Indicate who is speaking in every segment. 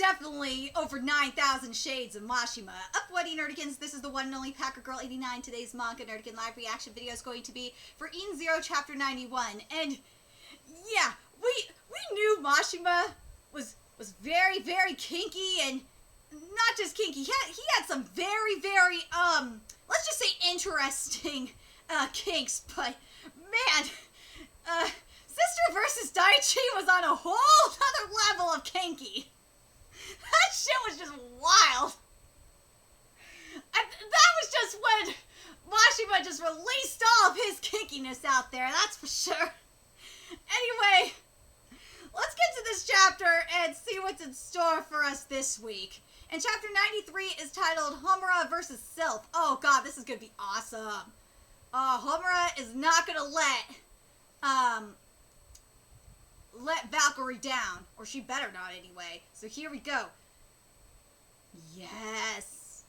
Speaker 1: definitely over 9,000 shades of Mashima. Up, What Nerdikins? This is the one and only Packer Girl 89. Today's Manga Nerdikin live reaction video is going to be for Eden Zero Chapter 91. And yeah, we knew Mashima was very, very kinky, and not just kinky. He had some very, very let's just say interesting kinks. But man, Sister versus Daichi was on a whole other level of kinky. That shit was just wild. That was just when Mashima just released all of his kinkiness out there, that's for sure. Anyway, let's get to this chapter and see what's in store for us this week. And chapter 93 is titled Homura versus Sylph. Oh god, this is gonna be awesome. Homura is not gonna let Valkyrie down, or she better not anyway. So here we go. Yes.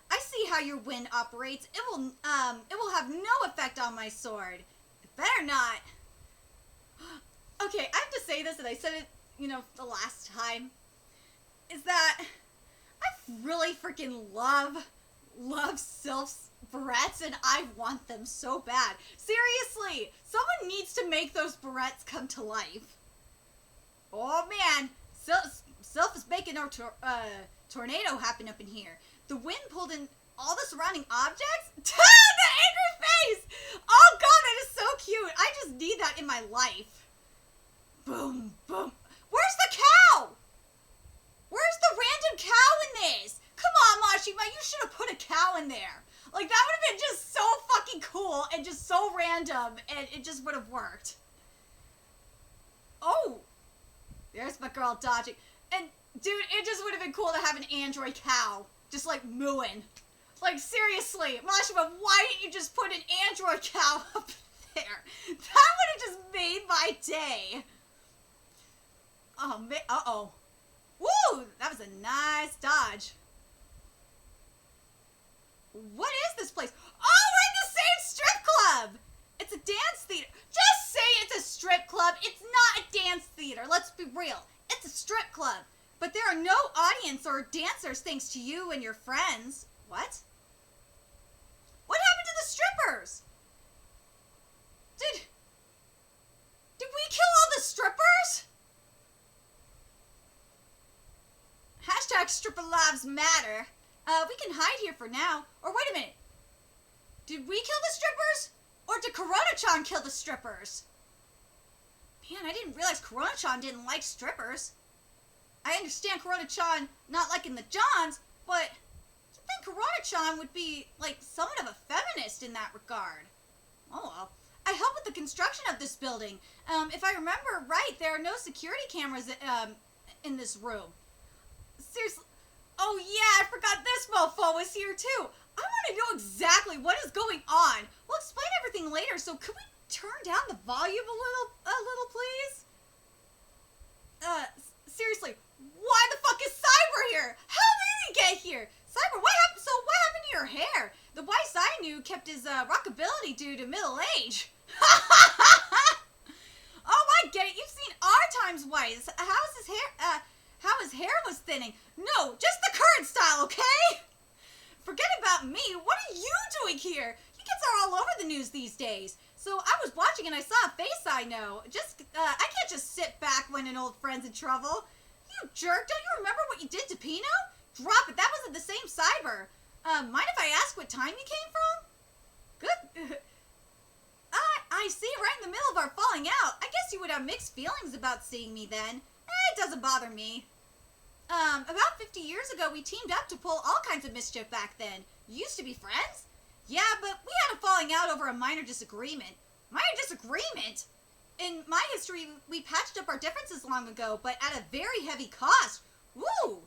Speaker 1: I see how your wind operates. It will have no effect on my sword. It better not. Okay, I have to say this, and I said it, the last time, is that I really freaking love Sylph's barrettes, and I want them so bad. Seriously, someone needs to make those barrettes come to life. Oh man, Sylph is making a tornado happen up in here. The wind pulled in all the surrounding objects. The angry face! Oh god, that is so cute. I just need that in my life. Boom, boom. Where's the cow? Where's the random cow in this? Come on, Mashima, you should have put a cow in there. Like, that would have been just so fucking cool and just so random, and it just would have worked. Oh, there's my girl dodging. And, dude, it just would have been cool to have an android cow just, like, mooing. Like, seriously, Mashima, why didn't you just put an android cow up there? That would have just made my day. Oh, man, uh-oh. Woo, that was a nice dodge. What is this place? Oh, we're in the same strip club! It's a dance theater. Just say it's a strip club. It's not a dance theater. Let's be real. It's a strip club. But there are no audience or dancers thanks to you and your friends. What? What happened to the strippers? Did we kill all the strippers? Hashtag stripper lives matter. We can hide here for now. Or wait a minute. Did we kill the strippers? Or did Korona-chan kill the strippers? Man, I didn't realize Korona-chan didn't like strippers. I understand Korona-chan not liking the Johns, but you'd think Korona-chan would be, like, somewhat of a feminist in that regard. Oh well. I helped with the construction of this building. If I remember right, there are no security cameras in this room. Seriously. Oh yeah, I forgot this mofo was here too. I want to know exactly what is going on. We'll explain everything later, so could we turn down the volume a little, please? Seriously, why the fuck is Cyber here? How did he get here? Cyber, what happened? So what happened to your hair? The Weiss I knew kept his rockability due to middle age. Oh, I get it. You've seen our times Weiss. How's his hair? How his hair was thinning. No, just the current style, okay? Forget about me. What are you doing here? You kids are all over the news these days. So I was watching and I saw a face I know. I can't just sit back when an old friend's in trouble. You jerk, don't you remember what you did to Pino? Drop it, that wasn't the same Cyber. Mind if I ask what time you came from? Good. I see, right in the middle of our falling out. I guess you would have mixed feelings about seeing me then. It doesn't bother me. About 50 years ago, we teamed up to pull all kinds of mischief back then. You used to be friends? Yeah, but we had a falling out over a minor disagreement. Minor disagreement? In my history, we patched up our differences long ago, but at a very heavy cost. Woo!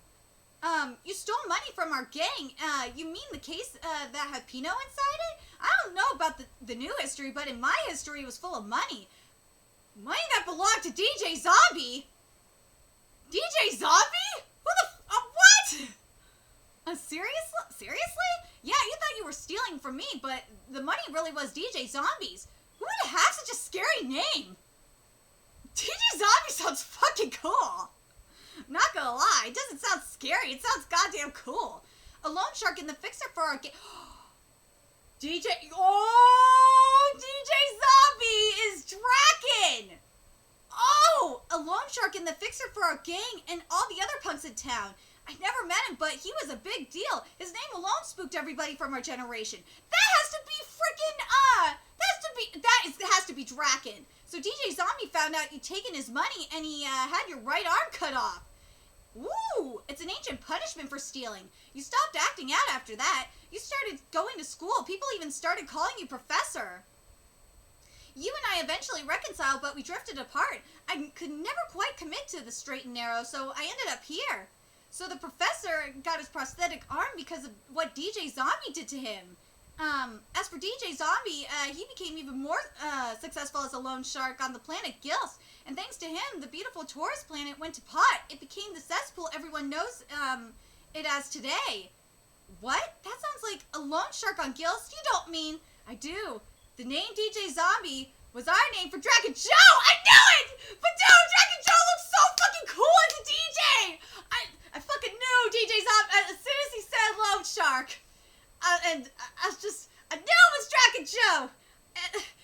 Speaker 1: You stole money from our gang. You mean the case that had Pino inside it? I don't know about the new history, but in my history, it was full of money. Money that belonged to DJ Zombie? DJ Zombie? Who the what? Seriously? Yeah, you thought you were stealing from me, but the money really was DJ Zombie's. Who would have such a scary name? DJ Zombie sounds fucking cool. Not gonna lie, it doesn't sound scary. It sounds goddamn cool. A loan shark and the fixer for our game. DJ. Oh, DJ Zombie is Draken. Oh, a loan shark and the fixer for our gang and all the other punks in town. I never met him, but he was a big deal. His name alone spooked everybody from our generation. That has to be freaking, that has to be Draken. So DJ Zombie found out you'd taken his money and he had your right arm cut off. Woo! It's an ancient punishment for stealing. You stopped acting out after that. You started going to school. People even started calling you Professor. You and I eventually reconciled, but we drifted apart. I could never quite commit to the straight and narrow, so I ended up here. So the professor got his prosthetic arm because of what DJ Zombie did to him. As for DJ Zombie, he became even more successful as a loan shark on the planet Gills. And thanks to him, the beautiful tourist planet went to pot. It became the cesspool everyone knows it as today. What? That sounds like a loan shark on Gills? You don't mean... I do. The name DJ Zombie was our name for Dragon Joe! I knew it! But dude, Dragon Joe looks so fucking cool as a DJ! I fucking knew DJ Zombie as soon as he said loan shark. I knew it was Dragon Joe!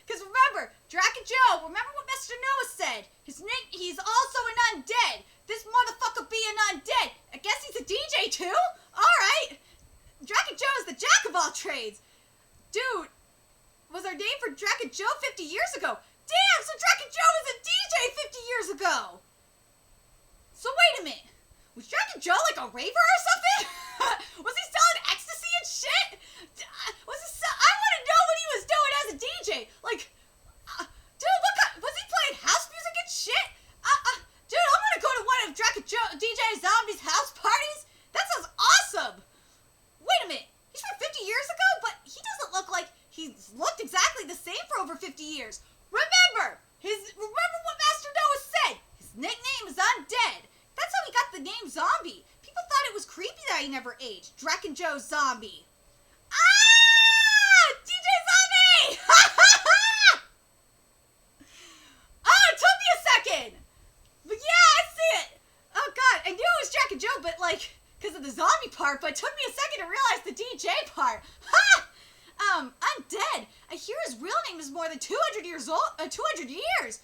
Speaker 1: Because remember, Dragon Joe, remember what Mr. Noah said? He's also an undead. This motherfucker being undead. I guess he's a DJ too? Alright. Dragon Joe is the jack of all trades. Dude, was our name for Dragon Joe 50 years ago. Damn, so Dragon Joe was a DJ 50 years ago. So wait a minute. Was Dragon Joe like a raver or something? Was he selling ecstasy and shit? I want to know what he was doing as a DJ. Like, dude, was he playing house music and shit? Dude, I'm gonna go to one of DJ Zombie's house parties. That sounds awesome. Wait a minute. He's from 50 years ago, but he doesn't look like he's looked exactly the same for over 50 years. Remember what Master Noah said. His nickname is Undead. That's how he got the name Zombie. People thought it was creepy that he never aged. Dragon Joe Zombie. Ah! DJ Zombie! Oh, it took me a second. But yeah, I see it. Oh god, I knew it was Dragon Joe, but like, because of the zombie part, but it took me a second to realize the DJ part. Ha! Undead. I hear his real name is more than 200 years old. 200 years.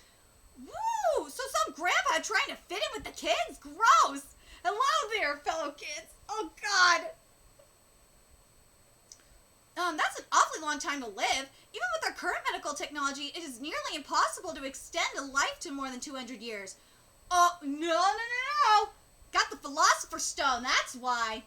Speaker 1: Woo! So some grandpa trying to fit in with the kids? Gross. Hello there, fellow kids. Oh God. That's an awfully long time to live. Even with our current medical technology, it is nearly impossible to extend a life to more than 200 years. Oh, no. Got the Philosopher's Stone, that's why.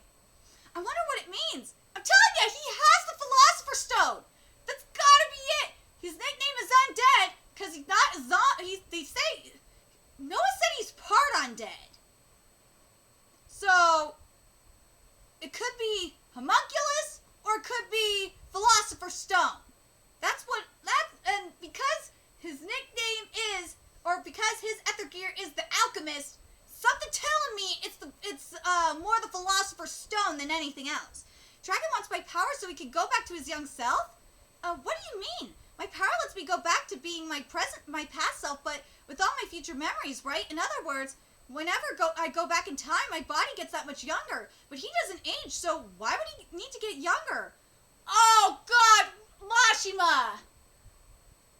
Speaker 1: I wonder what it means. I'm telling you, he has the Philosopher's Stone. That's gotta be it. His nickname is Undead, because he's not a zombie. They say, Noah said he's part undead. So, it could be homunculus, or it could be Philosopher's Stone. And because his nickname is, or because his ether gear is the alchemist, something telling me it's more the Philosopher's Stone than anything else. Dragon wants my power so he can go back to his young self? What do you mean? My power lets me go back to being my past self, but with all my future memories, right? In other words, whenever I go back in time, my body gets that much younger. But he doesn't age, so why would he need to get younger? Oh, God! Mashima!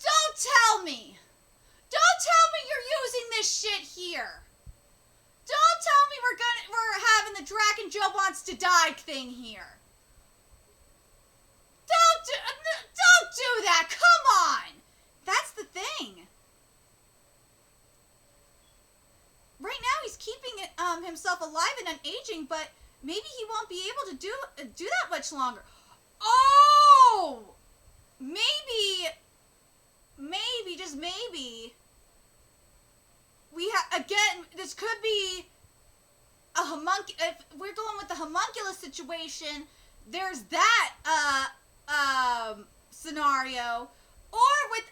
Speaker 1: Don't tell me! Don't tell me you're using this shit here! Don't tell me we're having the Dragon Joe wants to die thing here. Don't do that. Come on. That's the thing. Right now he's keeping himself alive and unaging, but maybe he won't be able to do that much longer. Oh, maybe, just maybe. Again, this could be a if we're going with the homunculus situation, there's that scenario. Or with,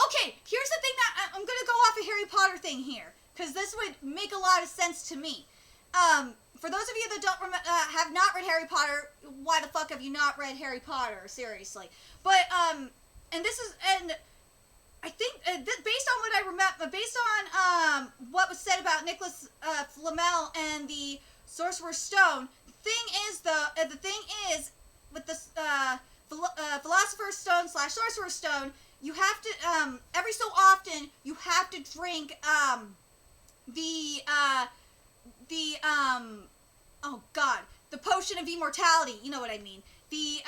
Speaker 1: okay, here's the thing that I'm gonna go off a Harry Potter thing here, because this would make a lot of sense to me. For those of you that don't have not read Harry Potter, why the fuck have you not read Harry Potter? Seriously. But, I think based on what I remember, based on what was said about Nicholas Flamel and the Sorcerer's Stone, the thing is with the Philosopher's Stone / Sorcerer's Stone, you have to every so often you have to drink the oh god, the potion of immortality. You know what I mean? The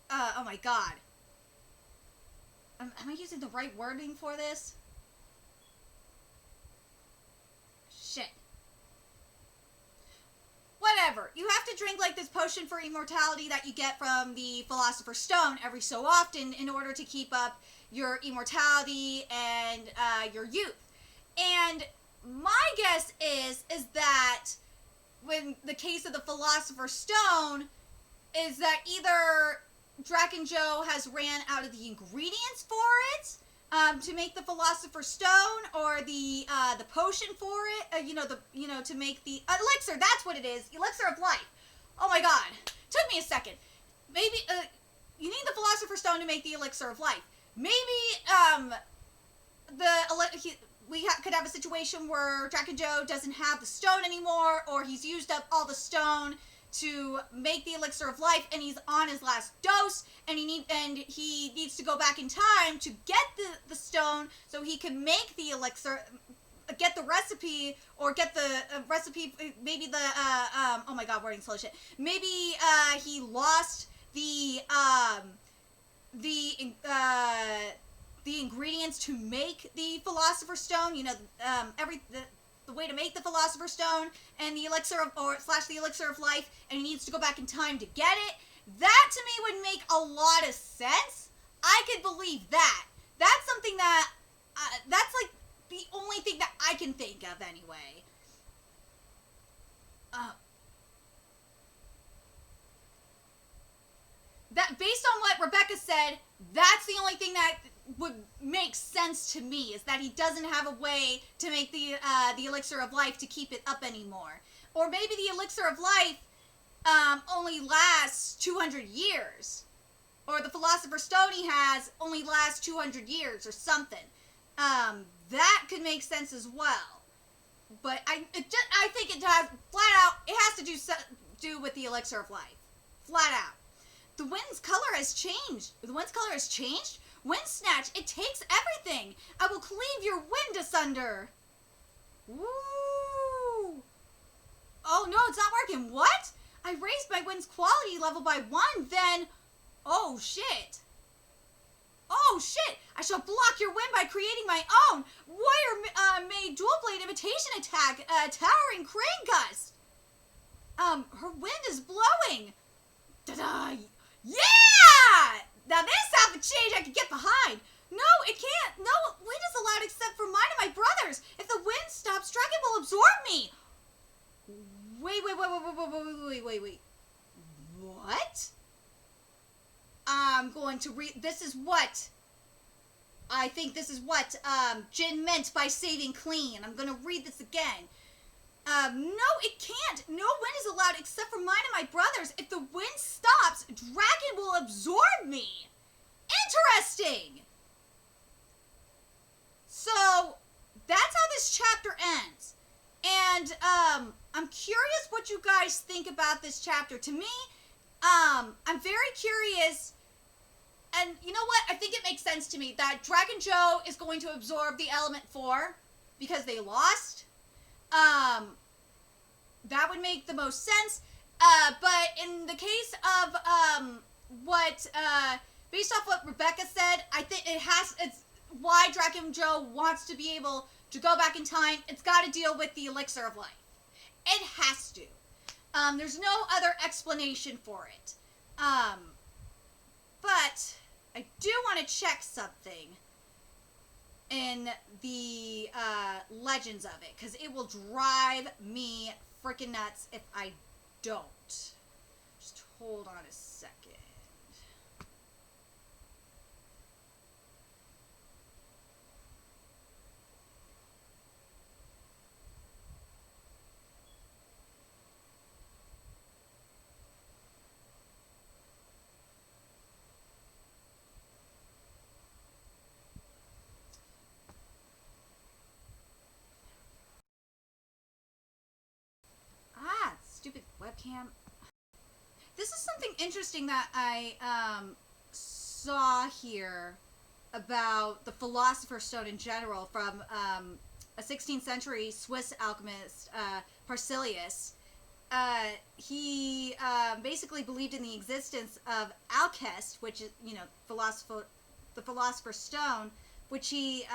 Speaker 1: oh my god. Am I using the right wording for this? Shit. Whatever. You have to drink like this potion for immortality that you get from the Philosopher's Stone every so often in order to keep up your immortality and your youth. And my guess is that when the case of the Philosopher's Stone is that either Draken Joe has ran out of the ingredients for it to make the Philosopher's Stone, or the potion for it. To make the elixir. That's what it is. Elixir of life. Oh my god! Took me a second. Maybe you need the Philosopher's Stone to make the elixir of life. Maybe could have a situation where Draken Joe doesn't have the stone anymore, or he's used up all the stone to make the elixir of life, and he's on his last dose, and he needs to go back in time to get the stone so he can make the elixir, get the recipe, or get the recipe. Maybe the oh my god, wording slow shit. Maybe he lost the ingredients to make the Philosopher's Stone. The way to make the Philosopher's Stone and the elixir of, or / the elixir of life, and he needs to go back in time to get it. That to me would make a lot of sense. I could believe that. That's something that that's like the only thing that I can think of anyway. That based on what Rebecca said, that's the only thing that would make sense to me, is that he doesn't have a way to make the elixir of life to keep it up anymore. Or maybe the elixir of life only lasts 200 years. Or the Philosopher's Stone he has only lasts 200 years or something. That could make sense as well. But I think it has flat out, it has to do with the elixir of life. Flat out. The wind's color has changed. The wind's color has changed? Wind snatch, it takes everything. I will cleave your wind asunder. Woo! Oh no, it's not working. What? I raised my wind's quality level by 1, then... Oh shit. Oh shit! I shall block your wind by creating my own warrior-made dual-blade imitation attack, towering crane gust. Her wind is blowing. Da-da! Yeah! Now this half a change I can get behind. No, it can't. No wind is allowed except for mine and my brother's. If the wind stops, Dragon will absorb me. Wait. What? I'm going to read. This is what Jin meant by saving clean. I'm going to read this again. No, it can't. No wind is allowed except for mine and my brother's. If the wind stops, Dragon will absorb me. Interesting. So, that's how this chapter ends. And, I'm curious what you guys think about this chapter. To me, I'm very curious. And you know what? I think it makes sense to me that Draken Joe is going to absorb the Element 4 because they lost. That would make the most sense. But in the case of based off what Rebecca said, I think it's why Draken Joe wants to be able to go back in time. It's got to deal with the elixir of life. It has to. There's no other explanation for it. But I do want to check something in the legends of it, because it will drive me freaking nuts if I don't. Just hold on a second. can't. This is something interesting that I saw here about the Philosopher's Stone in general from a 16th century Swiss alchemist, Paracelsus. He basically believed in the existence of Alcest, which is, the Philosopher's Stone, which he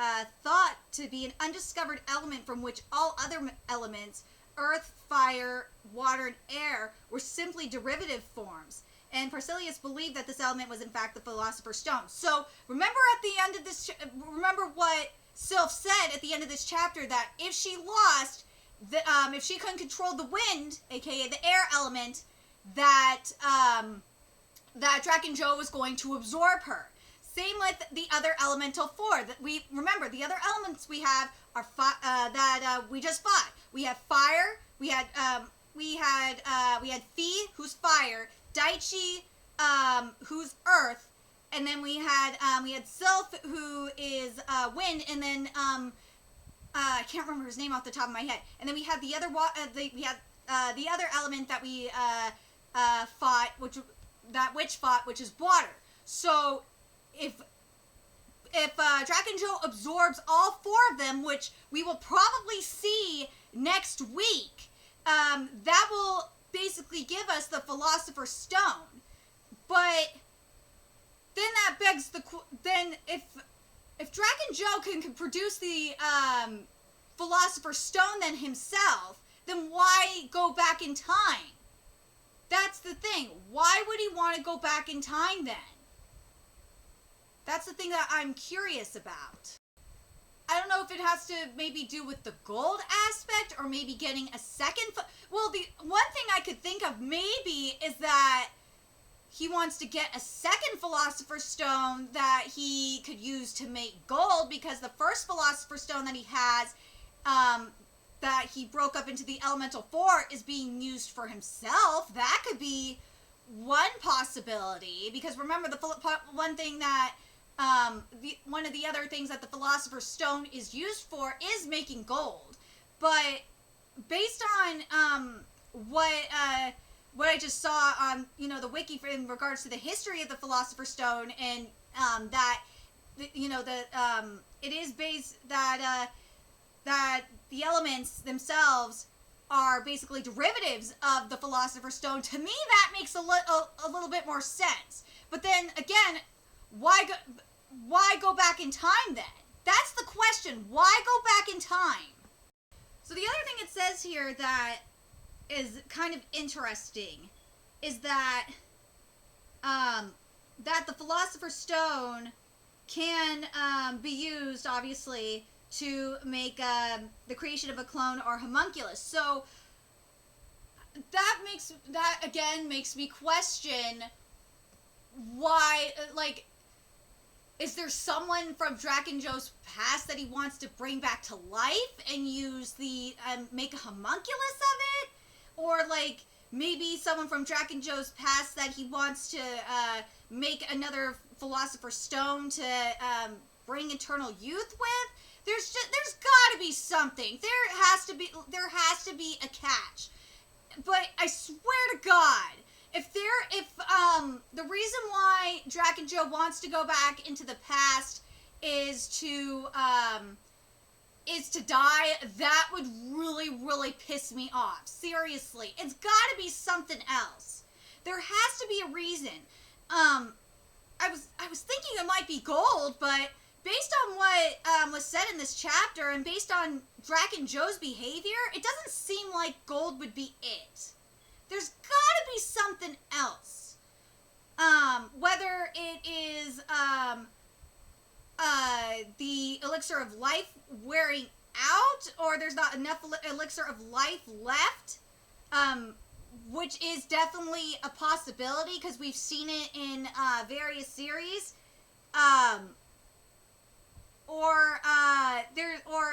Speaker 1: thought to be an undiscovered element from which all other elements, earth, fire, water, and air, were simply derivative forms. And Paracelsus believed that this element was in fact the Philosopher's Stone. So remember at the end of this, remember what Sylph said at the end of this chapter, that if she lost, if she couldn't control the wind, aka the air element, that that Draken-Jo was going to absorb her. Same with the other elemental four. That we remember, the other elements we have are that we just fought. We have fire. We had Fi, who's fire. Daichi, who's earth, and then we had Sylph, who is wind, and then I can't remember his name off the top of my head. And then we had the other the other element that we fought, which fought, which is water. So if Draken-Jo absorbs all four of them, which we will probably see next week, that will basically give us the Philosopher's Stone. But then that begs then if Draken-Jo can produce the Philosopher's Stone then himself, then why go back in time? That's the thing. Why would he want to go back in time then? That's the thing that I'm curious about. I don't know if it has to maybe do with the gold aspect or maybe getting a second. Well, the one thing I could think of maybe is that he wants to get a second Philosopher's Stone that he could use to make gold, because the first Philosopher's Stone that he has, that he broke up into the elemental four, is being used for himself. That could be one possibility, because remember, the one thing that one of the other things that the Philosopher's Stone is used for is making gold. But based on what I just saw on the wiki in regards to the history of the Philosopher's Stone, and that it is based that the elements themselves are basically derivatives of the Philosopher's Stone. To me, that makes a little bit more sense. But then again, why go back in time then? That's the question. Why go back in time? So the other thing it says here that is kind of interesting is that that the Philosopher's Stone can be used, obviously, to make the creation of a clone or homunculus. So that again makes me question why, is there someone from Draken-Jo's past that he wants to bring back to life and use the make a homunculus of it? Or maybe someone from Draken-Jo's past that he wants to make another Philosopher's Stone to bring eternal youth with? There's got to be something. There has to be a catch. But I swear to God, if the reason why Draken-Jo wants to go back into the past is to die, that would really, really piss me off. Seriously, it's got to be something else. There has to be a reason. I was thinking it might be gold, but based on what was said in this chapter and based on Draken-Jo's behavior, it doesn't seem like gold would be it. There's got to be something else. Whether it is the elixir of life wearing out, or there's not enough elixir of life left, which is definitely a possibility because we've seen it in various series. Or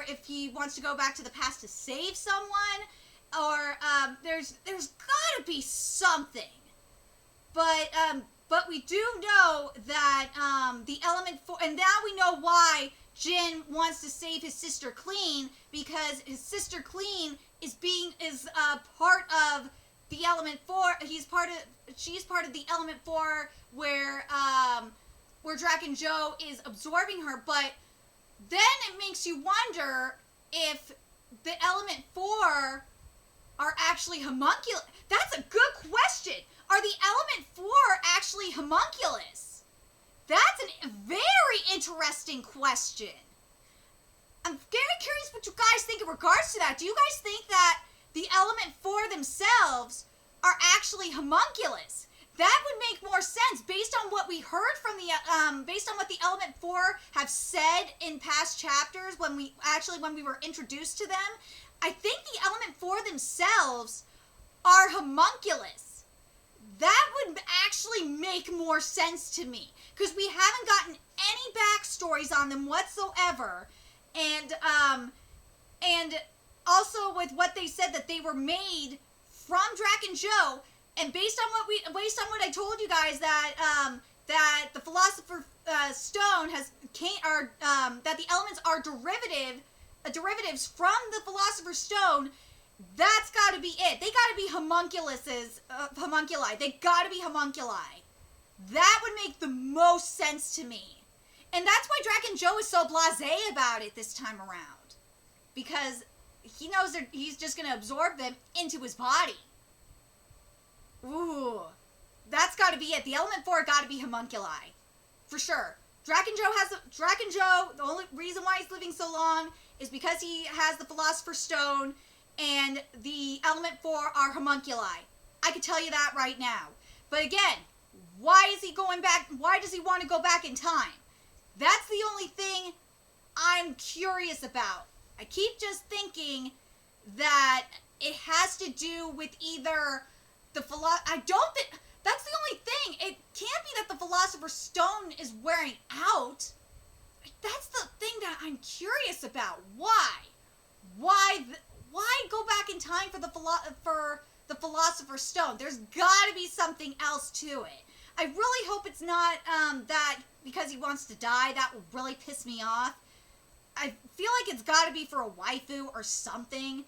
Speaker 1: if he wants to go back to the past to save someone, or there's gotta be something. But we do know that the element and now we know why Jin wants to save his sister Clean, because his sister Clean is part of the element 4. She's part of the element 4 where Dragon Joe is absorbing her, but then it makes you wonder if the element 4 are actually homunculus. That's a good question. Are the element 4 actually homunculus? That's a very interesting question. I'm very curious what you guys think in regards to that. Do you guys think that the element 4 themselves are actually homunculus? That would make more sense based on what we heard from based on what the element 4 have said in past chapters when we were introduced to them. I think the element 4 themselves are homunculus. That would actually make more sense to me because we haven't gotten any backstories on them whatsoever. And also with what they said that they were made from Dragon Joe, and based on what I told you guys that that the Philosopher's Stone that the elements are derivatives from the Philosopher's Stone. That's got to be it. They got to be homunculi. They got to be homunculi. That would make the most sense to me. And that's why Dragon Joe is so blasé about it this time around. Because he knows that he's just going to absorb them into his body. Ooh. That's got to be it. The element 4 got to be homunculi. For sure. Dragon Joe, the only reason why he's living so long is because he has the Philosopher's Stone and the element 4 are homunculi. I could tell you that right now. But again, why is he going back? Why does he want to go back in time? That's the only thing I'm curious about. I keep just thinking that it has to do with either the I don't think that's the only thing. It can't be that the Philosopher's Stone is wearing out. That's the thing that I'm curious about. Why? Why go back in time for the Philosopher's Stone? There's got to be something else to it. I really hope it's not that because he wants to die. That will really piss me off. I feel like it's got to be for a waifu or something.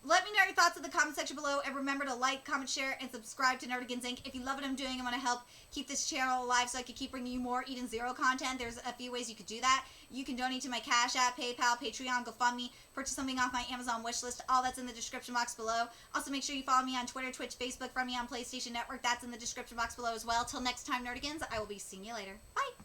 Speaker 1: Let me know your thoughts in the comment section below, and remember to like, comment, share, and subscribe to Nerdigans Inc. If you love what I'm doing and want to help keep this channel alive so I can keep bringing you more Eden Zero content, there's a few ways you could do that. You can donate to my Cash App, PayPal, Patreon, GoFundMe, purchase something off my Amazon wishlist. All that's in the description box below. Also, make sure you follow me on Twitter, Twitch, Facebook, friend me on PlayStation Network. That's in the description box below as well. Till next time, Nerdigans, I will be seeing you later. Bye!